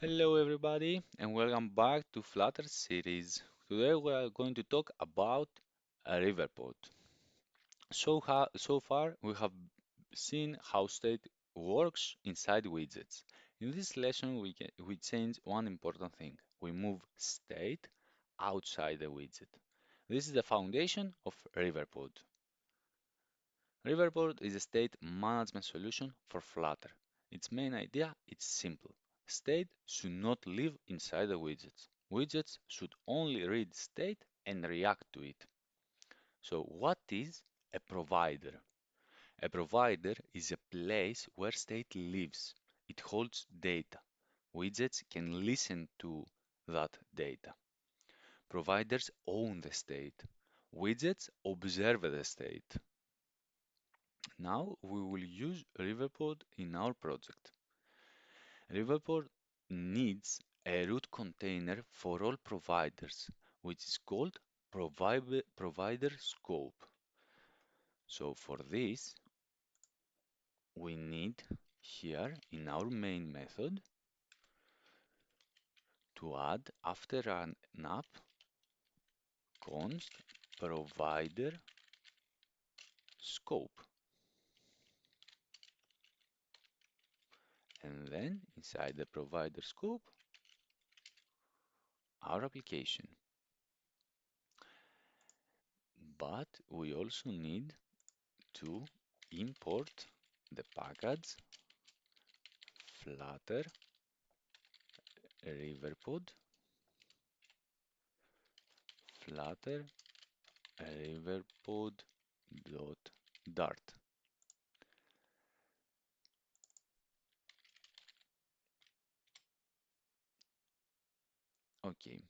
Hello everybody and welcome back to Flutter series. Today we are going to talk about a Riverpod. So far we have seen how state works inside widgets. In this lesson we change one important thing. We move state outside the widget. This is the foundation of Riverpod. Riverpod is a state management solution for Flutter. Its main idea is simple. State should not live inside the widgets. Widgets should only read state and react to it. So what is a provider? A provider is a place where state lives. It holds data. Widgets can listen to that data. Providers own the state. Widgets observe the state. Now we will use Riverpod in our project. Riverpod needs a root container for all providers, which is called provider scope. So for this, we need here in our main method to add after an app const provider scope. And then inside the provider scope, our application. But we also need to import the package Flutter Riverpod Flutter Riverpod dart. Okay,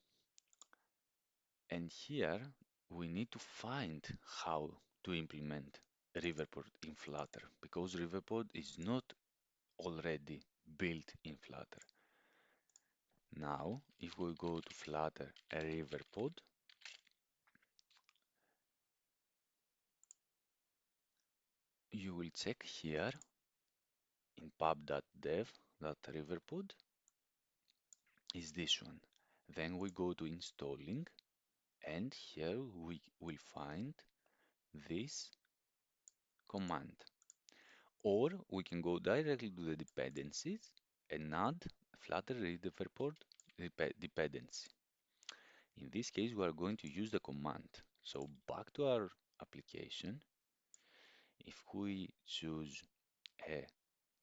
and here we need to find how to implement Riverpod in Flutter because Riverpod is not already built in Flutter. Now, if we go to Flutter Riverpod, you will check here in pub.dev that Riverpod is this one. Then we go to installing, and here we will find this command. Or we can go directly to the dependencies and add Flutter Riverpod dependency. In this case, we are going to use the command. So back to our application. If we choose a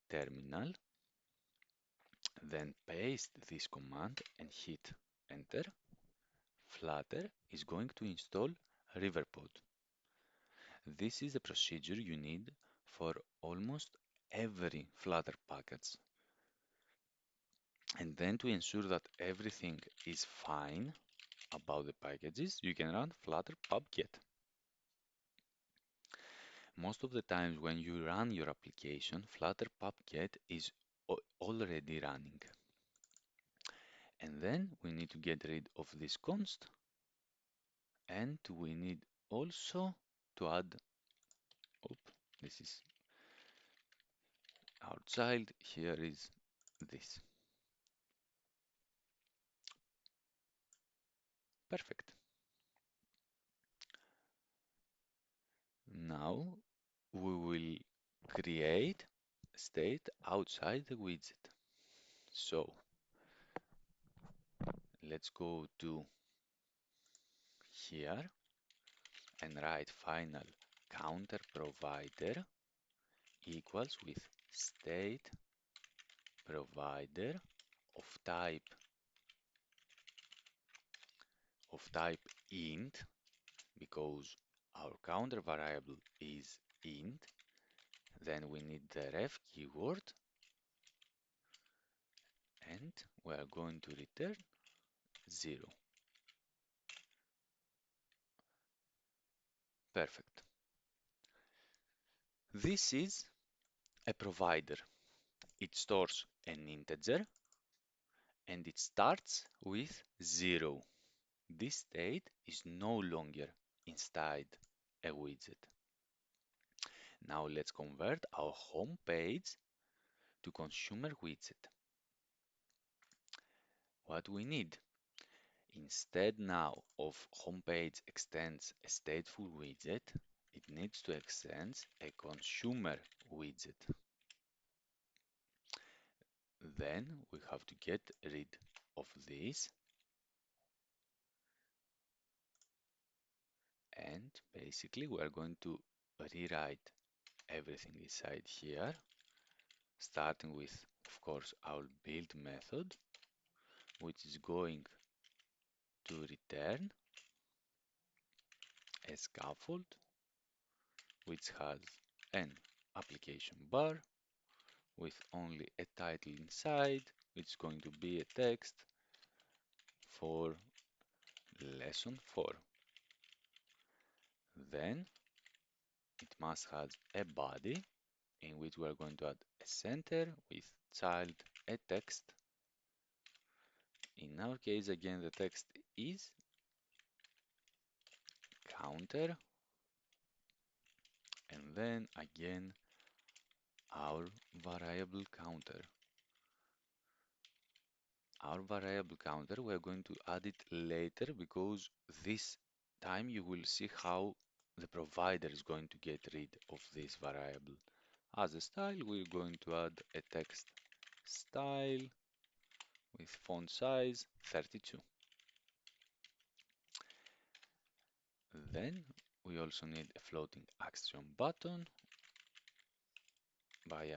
terminal, then paste this command and hit enter, Flutter is going to install Riverpod. This is the procedure you need for almost every Flutter package. And then to ensure that everything is fine about the packages, you can run flutter pub-get. Most of the times when you run your application, flutter pub-get is already running. And then we need to get rid of this const, and we need also to add, oh, this is our child, here is this. Perfect. Now we will create state outside the widget. So let's go to here and write final counter provider equals with state provider of type int because our counter variable is int. Then we need the ref keyword and we are going to return 0. Perfect. This is a provider. It stores an integer and it starts with 0. This state is no longer inside a widget. Now let's convert our home page to consumer widget. what we need. Instead now of homepage extends a stateful widget, it needs to extend a consumer widget. Then we have to get rid of this and basically we are going to rewrite everything inside here, starting with, of course, our build method, which is going to return a scaffold which has an application bar with only a title inside, which is going to be a text for lesson 4. Then it must have a body in which we are going to add a center with child, a text. In our case, again, the text is counter, and then again our variable counter. Our variable counter, we're going to add it later because this time you will see how the provider is going to get rid of this variable. As a style, we're going to add a text style with font size 32. Then we also need a floating action button. By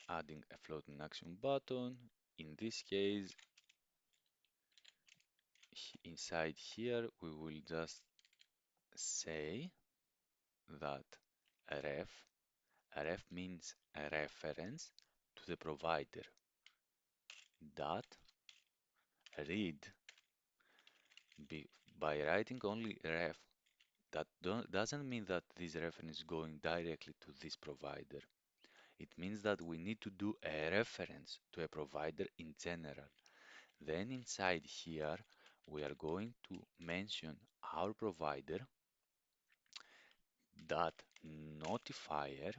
adding a floating action button, in this case, inside here, we will just say that ref means a reference to the provider. That read by writing only ref, that doesn't mean that this reference is going directly to this provider. It means that we need to do a reference to a provider in general. Then inside here, we are going to mention our provider, that notifier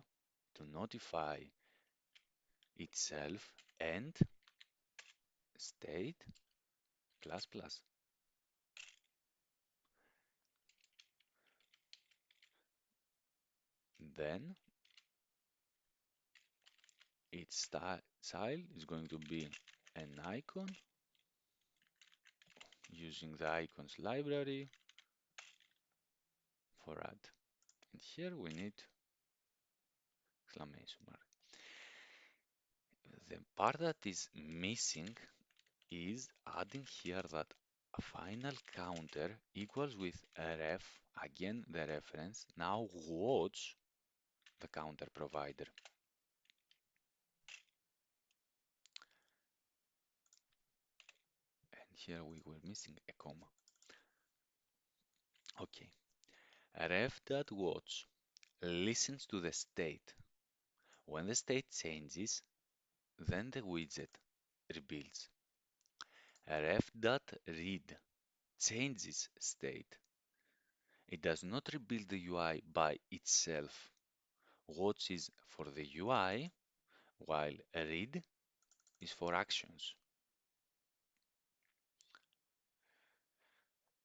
to notify itself, and state plus plus. Then its style is going to be an icon using the icons library for add. And here we need exclamation mark. The part that is missing is adding here that a final counter equals with a ref, again the reference, now watch the counter provider. And here we were missing a comma. Okay, ref.watch listens to the state. When the state changes, then the widget rebuilds. Ref.read changes state. It does not rebuild the UI by itself. Watch is for the UI, while read is for actions.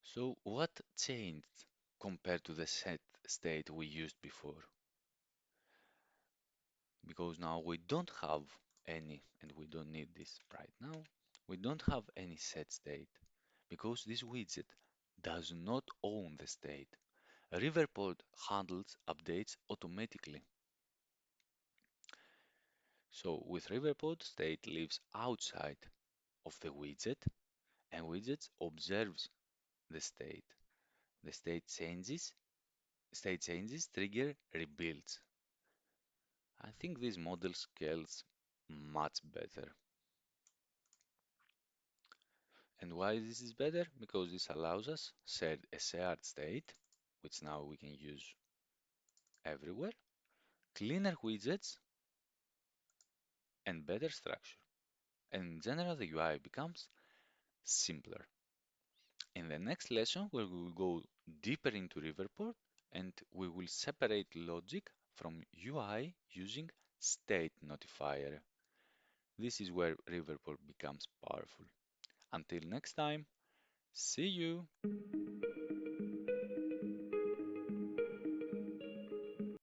So what changed compared to the set state we used before? Because now we don't have any, and we don't need this right now, we don't have any set state because this widget does not own the state. Riverpod handles updates automatically. So with Riverpod, state lives outside of the widget and widgets observes the state. The state changes trigger rebuilds. I think this model scales much better. And why this is better? Because this allows us a shared state, which now we can use everywhere, cleaner widgets, and better structure. And in general, the UI becomes simpler. In the next lesson, we will go deeper into Riverpod and we will separate logic from UI using state notifier. This is where Riverpod becomes powerful. Until next time, see you!